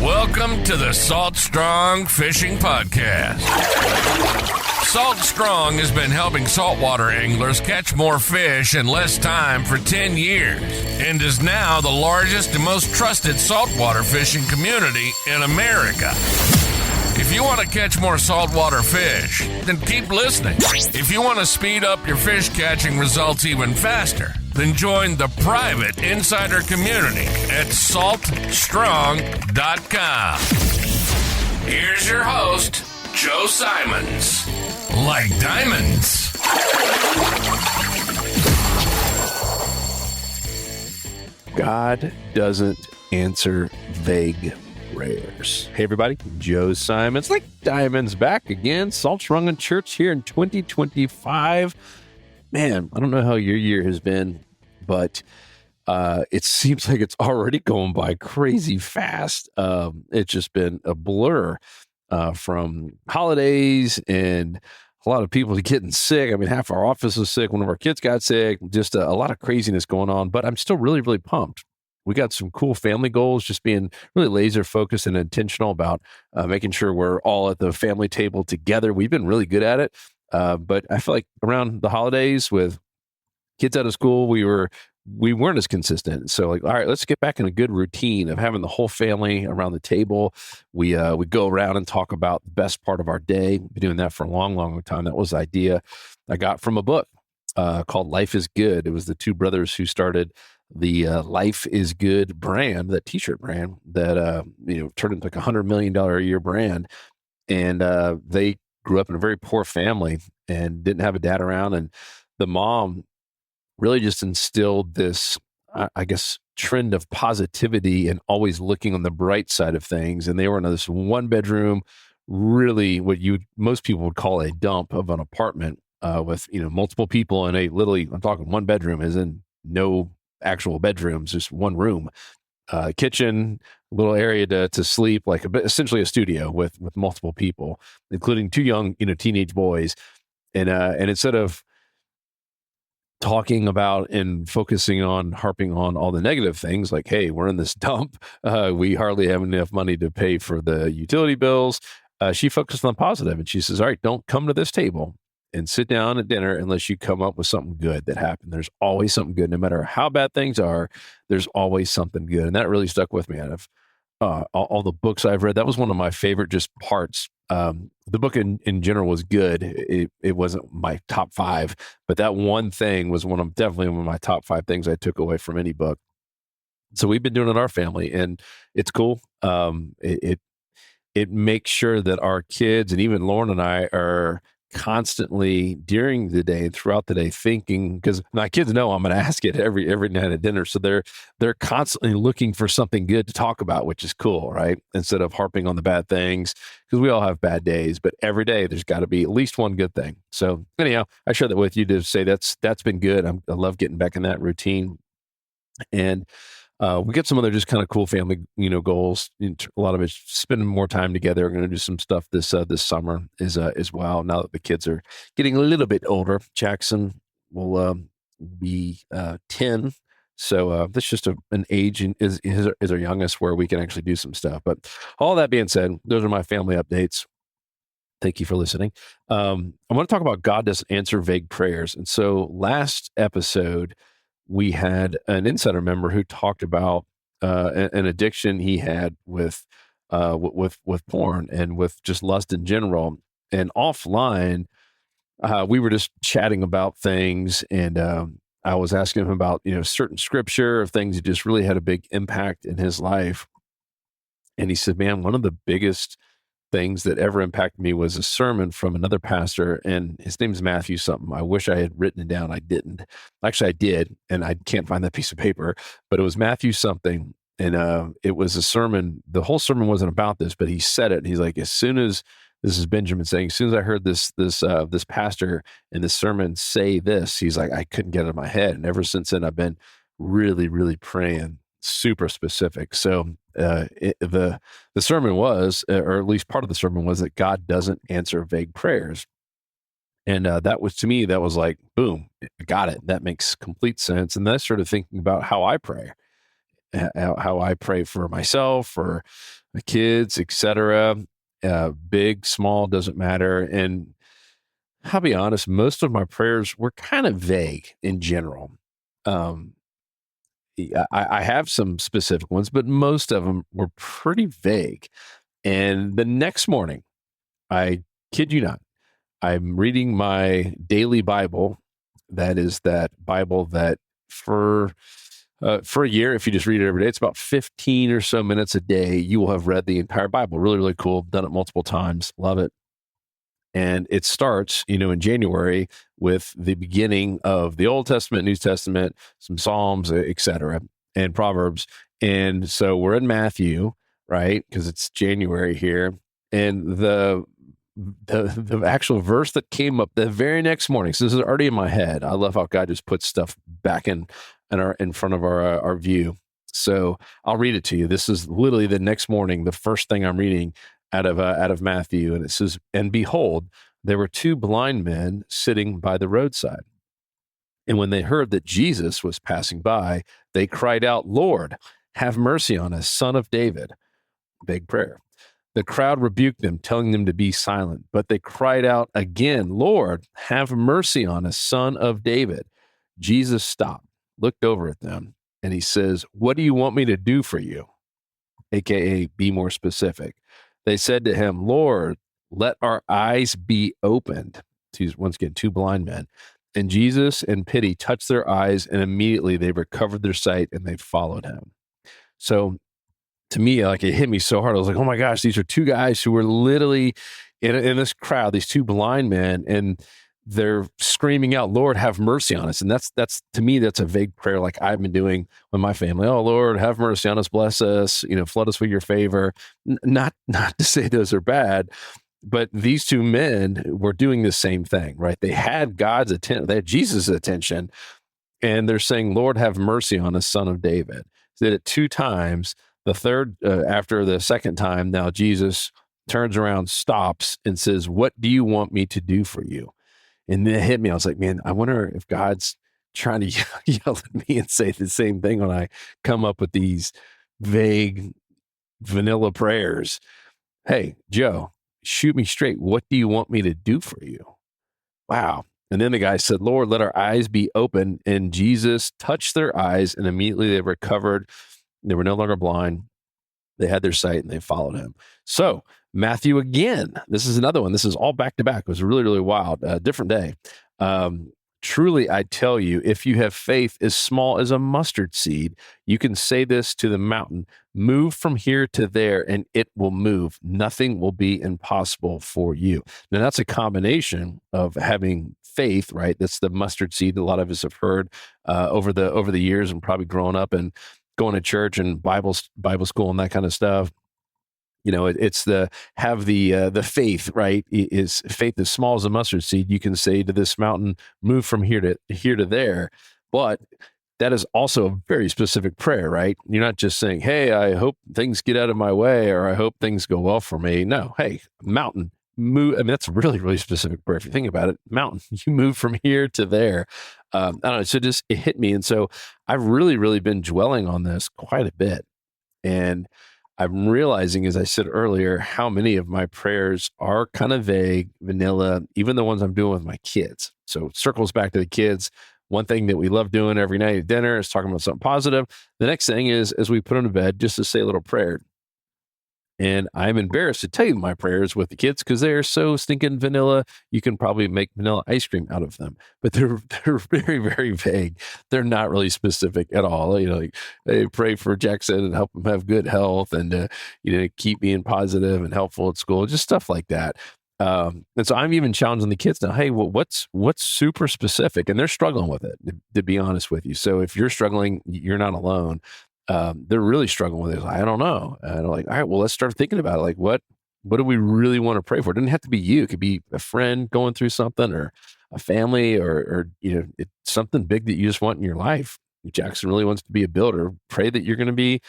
Welcome to the Salt Strong Fishing Podcast. Salt Strong has been helping saltwater anglers catch more fish in less time for 10 years and is now the largest and most trusted saltwater fishing community in America. If you want to catch more saltwater fish, then keep listening. If you want to speed up your fish catching results even faster, then join the private insider community at saltstrong.com. Here's your host, Joe Simons. Like diamonds. God doesn't answer vague prayers. Hey everybody, Joe Simons, like diamonds, back again. Salt Strong in Church here in 2025. Man, I don't know how your year has been, but it seems like it's already going by crazy fast. It's just been a blur from holidays and a lot of people getting sick. I mean, half our office was sick. One of our kids got sick. Just a lot of craziness going on, but I'm still really, really pumped. We got some cool family goals, just being really laser focused and intentional about making sure we're all at the family table together. We've been really good at it. But I feel like around the holidays with kids out of school, we weren't as consistent. So like, all right, let's get back in a good routine of having the whole family around the table. We go around and talk about the best part of our day. Been doing that for a long, long time. That was the idea I got from a book called Life is Good. It was the two brothers who started the Life is Good brand, that t-shirt brand that turned into like $100 million a year brand. And they grew up in a very poor family and didn't have a dad around. And the mom really just instilled this, I guess, trend of positivity and always looking on the bright side of things. And they were in this one bedroom, really what most people would call a dump of an apartment with, multiple people in I'm talking one bedroom as in no actual bedrooms, just one room, kitchen, little area to sleep, like essentially a studio with multiple people, including two young, teenage boys. And instead of talking about and harping on all the negative things, like, hey, we're in this dump, we hardly have enough money to pay for the utility bills, she focused on the positive. And she says, all right, don't come to this table and sit down at dinner unless you come up with something good that happened. There's always something good. No matter how bad things are, there's always something good. And that really stuck with me. Out of all the books I've read, that was one of my favorite just parts. The book in general was good. It wasn't my top 5, but that one thing was definitely one of my top 5 things I took away from any book. So we've been doing it in our family, and it's cool. It makes sure that our kids and even Lauren and I are constantly during the day and throughout the day thinking, because my kids know I'm going to ask it every night at dinner. So they're constantly looking for something good to talk about, which is cool, right? Instead of harping on the bad things, because we all have bad days, but every day there's got to be at least one good thing. So anyhow, I share that with you to say that's been good. I love getting back in that routine. And we get some other just kind of cool family, goals. A lot of it's spending more time together. We're going to do some stuff this summer as well. Now that the kids are getting a little bit older, Jackson will be 10. So that's just an age is our youngest where we can actually do some stuff. But all that being said, those are my family updates. Thank you for listening. I want to talk about God doesn't answer vague prayers. And so last episode, we had an insider member who talked about an addiction he had with porn and with just lust in general. And offline, we were just chatting about things, and I was asking him about certain scripture of things that just really had a big impact in his life. And he said, "Man, one of the biggest things that ever impacted me was a sermon from another pastor, and his name's Matthew something. I wish I had written it down. I didn't. Actually, I did, and I can't find that piece of paper, but it was Matthew something, and it was a sermon. The whole sermon wasn't about this, but he said it. And he's like, as soon as this is Benjamin saying, as soon as I heard this pastor in this sermon say this, he's like, I couldn't get it in my head. And ever since then, I've been really, really praying super specific. So the sermon was, or at least part of the sermon was, that God doesn't answer vague prayers. And that was, to me, that was like, boom, got it. That makes complete sense. And then I started thinking about how I pray. how I pray for myself, for my kids, etc. Big, small, doesn't matter. And I'll be honest, most of my prayers were kind of vague in general. Um, I have some specific ones, but most of them were pretty vague. And the next morning, I kid you not, I'm reading my daily Bible. That is that Bible that for a year, if you just read it every day, it's about 15 or so minutes a day. You will have read the entire Bible. Really, really cool. Done it multiple times. Love it. And it starts, in January with the beginning of the Old Testament, New Testament, some Psalms, etc., and Proverbs. And so we're in Matthew, right? Because it's January here. And the actual verse that came up the very next morning. So this is already in my head. I love how God just puts stuff back in front of our view. So I'll read it to you. This is literally the next morning, the first thing I'm reading out of Matthew, and it says, "And behold, there were two blind men sitting by the roadside. And when they heard that Jesus was passing by, they cried out, 'Lord, have mercy on us, Son of David.'" Big prayer. "The crowd rebuked them, telling them to be silent. But they cried out again, 'Lord, have mercy on us, Son of David.' Jesus stopped, looked over at them, and he says, 'What do you want me to do for you?' AKA, be more specific. They said to him, 'Lord, let our eyes be opened.'" Once again, two blind men. "And Jesus, in pity, touched their eyes, and immediately they recovered their sight and they followed him." So to me, like, it hit me so hard. I was like, oh my gosh, these are two guys who were literally in this crowd, these two blind men, and they're screaming out, "Lord, have mercy on us." And that's to me, that's a vague prayer like I've been doing with my family. "Oh, Lord, have mercy on us, bless us, flood us with your favor." Not to say those are bad, but these two men were doing the same thing, right? They had God's attention, they had Jesus' attention, and they're saying, "Lord, have mercy on us, Son of David." They did it two times. The third, after the second time, now Jesus turns around, stops, and says, "What do you want me to do for you?" And then it hit me. I was like, man, I wonder if God's trying to yell at me and say the same thing when I come up with these vague, vanilla prayers. "Hey, Joe, shoot me straight. What do you want me to do for you?" Wow. And then the guy said, "Lord, let our eyes be open." And Jesus touched their eyes, and immediately they recovered. They were no longer blind. They had their sight, and they followed him. So Matthew again, this is another one. This is all back to back. It was really, really wild. Different day. "Truly, I tell you, if you have faith as small as a mustard seed, you can say this to the mountain, 'Move from here to there,' and it will move. Nothing will be impossible for you." Now, that's a combination of having faith, right? That's the mustard seed a lot of us have heard over the years, and probably growing up and going to church and Bible school and that kind of stuff. It's the faith, right? Is faith as small as a mustard seed? You can say to this mountain, "Move from here to there." But that is also a very specific prayer, right? You're not just saying, "Hey, I hope things get out of my way," or "I hope things go well for me." No, hey, mountain, move. I mean, that's a really, really specific prayer. If you think about it, mountain, you move from here to there. I don't know. So it hit me. And so I've really, really been dwelling on this quite a bit. And I'm realizing, as I said earlier, how many of my prayers are kind of vague, vanilla, even the ones I'm doing with my kids. So it circles back to the kids. One thing that we love doing every night at dinner is talking about something positive. The next thing is, as we put them to bed, just to say a little prayer. And I'm embarrassed to tell you my prayers with the kids because they're so stinking vanilla. You can probably make vanilla ice cream out of them, but they're very, very vague. They're not really specific at all. Like, they pray for Jackson and help him have good health, and keep being positive and helpful at school, just stuff like that. And so I'm even challenging the kids now. Hey, well, what's super specific? And they're struggling with it, to be honest with you. So if you're struggling, you're not alone. They're really struggling with it. I don't know. And I'm like, all right, well, let's start thinking about it. Like, what do we really want to pray for? It doesn't have to be you. It could be a friend going through something, or a family, or it's something big that you just want in your life. If Jackson really wants to be a builder, pray that you're going to be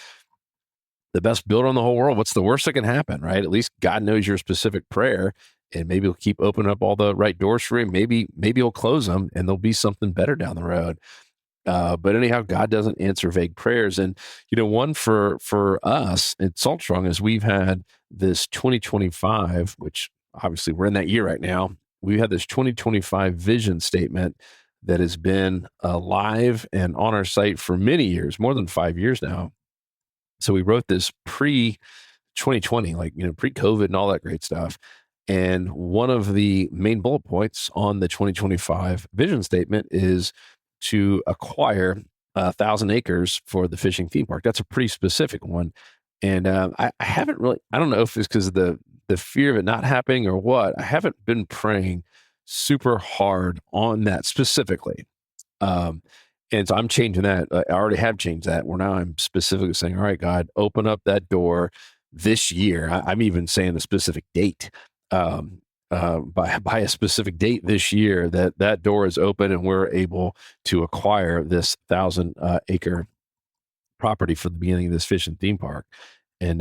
the best builder in the whole world. What's the worst that can happen, right? At least God knows your specific prayer, and maybe he'll keep opening up all the right doors for you. Maybe he'll close them, and there'll be something better down the road. But anyhow, God doesn't answer vague prayers. And, one for us at Salt Strong is we've had this 2025, which obviously we're in that year right now. We had this 2025 vision statement that has been live and on our site for many years, more than 5 years now. So we wrote this pre 2020, pre COVID and all that great stuff. And one of the main bullet points on the 2025 vision statement is to acquire 1,000 acres for the fishing theme park. That's a pretty specific one. And I haven't really, I don't know if it's because of the fear of it not happening or what. I haven't been praying super hard on that specifically. And so I'm changing that. I already have changed that, where now I'm specifically saying, all right, God, open up that door this year. I'm even saying a specific date. By a specific date this year, that door is open and we're able to acquire this 1,000 acre property for the beginning of this fishing theme park. And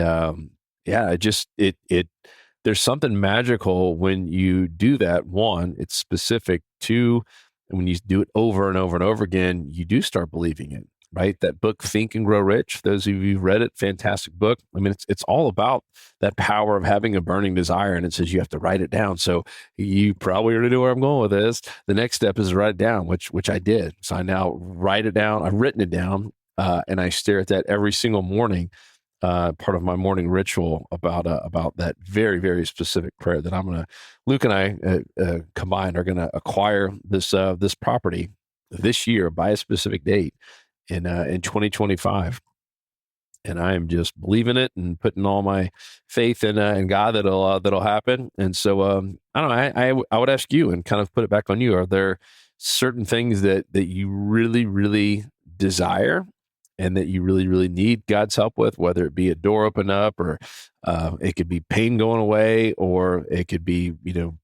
there's something magical when you do that. One, it's specific. Two, and when you do it over and over and over again, you do start believing it. Right? That book, Think and Grow Rich. Those of you who've read it, fantastic book. I mean, it's all about that power of having a burning desire, and it says you have to write it down. So you probably already know where I'm going with this. The next step is to write it down, which I did. So I now write it down. I've written it down, and I stare at that every single morning. Part of my morning ritual about that very, very specific prayer that Luke and I combined are gonna acquire this property this year by a specific date in 2025. And I am just believing it and putting all my faith in God that'll happen. And so I don't know. I would ask you and kind of put it back on you. Are there certain things that you really, really desire and that you really, really need God's help with, whether it be a door open up or it could be pain going away, or it could be,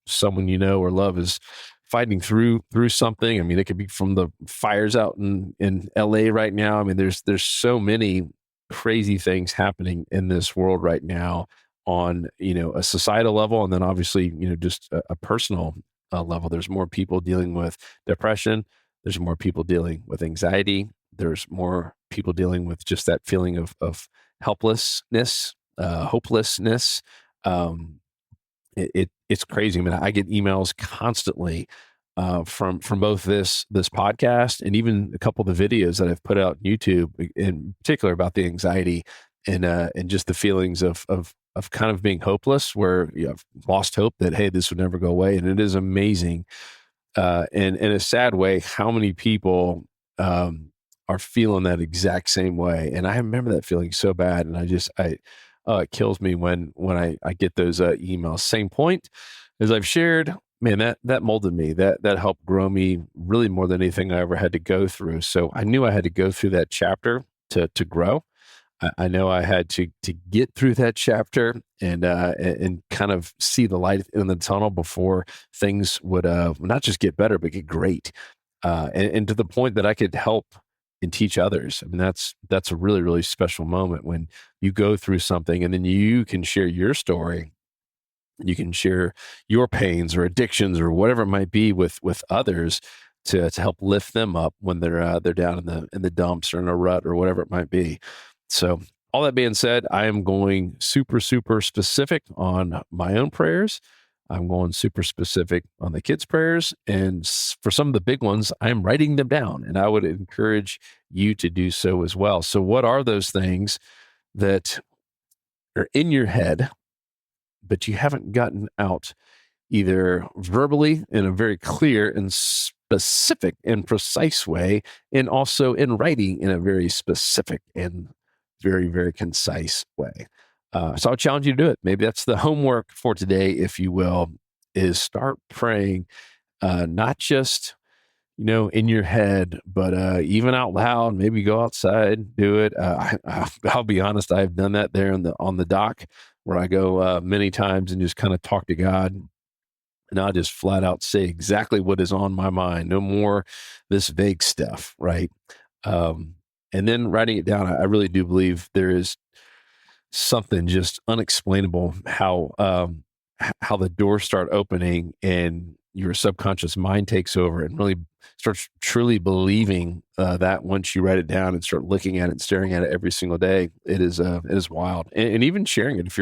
someone or love is fighting through something. I mean, it could be from the fires out in LA right now. I mean, there's so many crazy things happening in this world right now on, a societal level. And then obviously, just a personal level. There's more people dealing with depression. There's more people dealing with anxiety. There's more people dealing with just that feeling of helplessness, hopelessness. It's crazy. I mean, I get emails constantly from both this podcast and even a couple of the videos that I've put out on YouTube, in particular about the anxiety and just the feelings of kind of being hopeless, where I've lost hope that, hey, this would never go away. And it is amazing, in a sad way, how many people are feeling that exact same way. And I remember that feeling so bad, and it kills me when I get those emails. Same point as I've shared, man, that molded me. That helped grow me really more than anything I ever had to go through. So I knew I had to go through that chapter to grow. I know I had to get through that chapter and kind of see the light in the tunnel before things would not just get better, but get great. And to the point that I could help and teach others. I mean, that's a really, really special moment when you go through something and then you can share your story. You can share your pains or addictions or whatever it might be with others to help lift them up when they're down in the dumps or in a rut or whatever it might be. So all that being said, I am going super, super specific on my own prayers. I'm going super specific on the kids' prayers. And for some of the big ones, I'm writing them down. And I would encourage you to do so as well. So what are those things that are in your head, but you haven't gotten out either verbally in a very clear and specific and precise way, and also in writing in a very specific and very, very concise way? So I'll challenge you to do it. Maybe that's the homework for today, if you will, is start praying, not just, in your head, but even out loud. Maybe go outside, do it. I'll be honest. I've done that there on the dock where I go many times and just kind of talk to God. And I'll just flat out say exactly what is on my mind. No more this vague stuff, right? And then writing it down. I really do believe there is something just unexplainable how the doors start opening and your subconscious mind takes over and really starts truly believing that once you write it down and start looking at it and staring at it every single day, it is wild. And even sharing it, if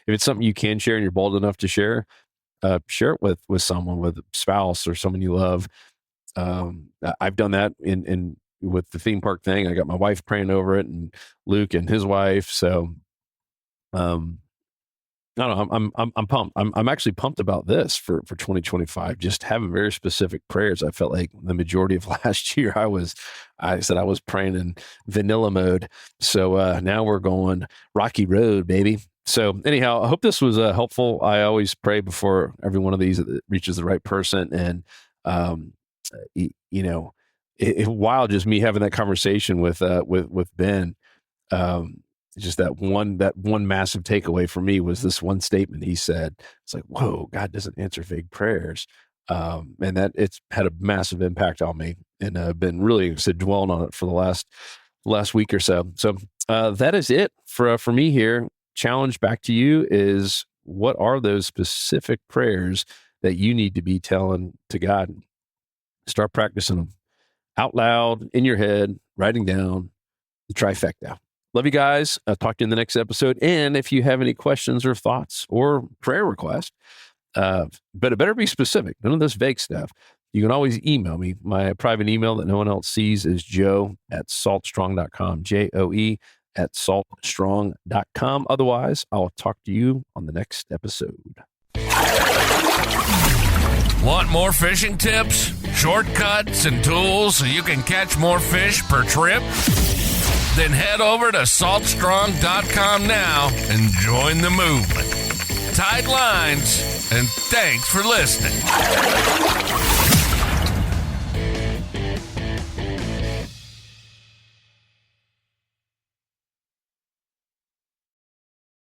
it's something you can share and you're bold enough to share it with someone, with a spouse or someone you love. I've done that in with the theme park thing. I got my wife praying over it, and Luke and his wife. So, I don't know. I'm pumped. I'm actually pumped about this for 2025. Just having very specific prayers. I felt like the majority of last year I said I was praying in vanilla mode. So now we're going rocky road, baby. So anyhow, I hope this was helpful. I always pray before every one of these that it reaches the right person, and while just me having that conversation with Ben. Just that one massive takeaway for me was this one statement he said. It's like, whoa, God doesn't answer vague prayers. And that it's had a massive impact on me, and I've been really dwelling on it for the last week or so. So that is it for me here. Challenge back to you is, what are those specific prayers that you need to be telling to God? Start practicing them out loud, in your head, writing down the trifecta. Love you guys. I'll talk to you in the next episode. And if you have any questions or thoughts or prayer requests, but it better be specific. None of this vague stuff. You can always email me. My private email that no one else sees is joe@saltstrong.com, joe@saltstrong.com. Otherwise, I'll talk to you on the next episode. Want more fishing tips, shortcuts, and tools so you can catch more fish per trip? Then head over to saltstrong.com now and join the movement. Tight lines, and thanks for listening.